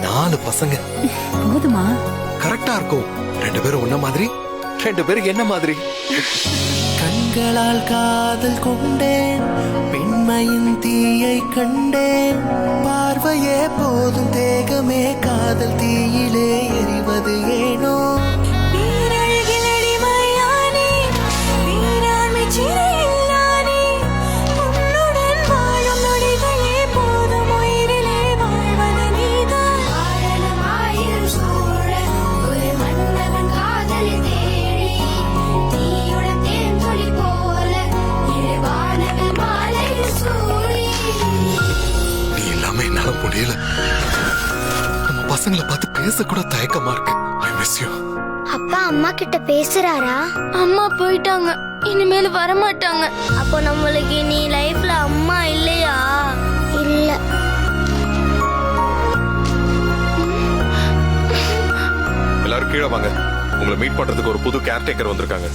4 பசங்க. போதுமா? கரெக்டா இருக்கும். 2 பேரும் உன்ன மாதிரி, 2 பேரும் என்ன மாதிரி. கண்களால் காதல் கொண்டேன், பெண்மையின் தீயை கண்டேன். பார்வையே போதும் தேகமே காதல் தீயிலே எரிவது ஏனோ. முடியல. நம்ம பசங்களை பார்த்து பேச கூட தயக்கமா இருக்கு. I miss you. அப்பா அம்மா கிட்ட பேசுறாரா? அம்மா போயிட்டாங்க, இனிமேல் வர மாட்டாங்க. அப்போ நம்மளுக்கு நீ லைஃப்ல அம்மா இல்லையா? இல்ல. எல்லாரும் கீழே வாங்க. உங்களை மீட் பண்றதுக்கு ஒரு புது கேர்டேக்கர் வந்திருக்காங்க.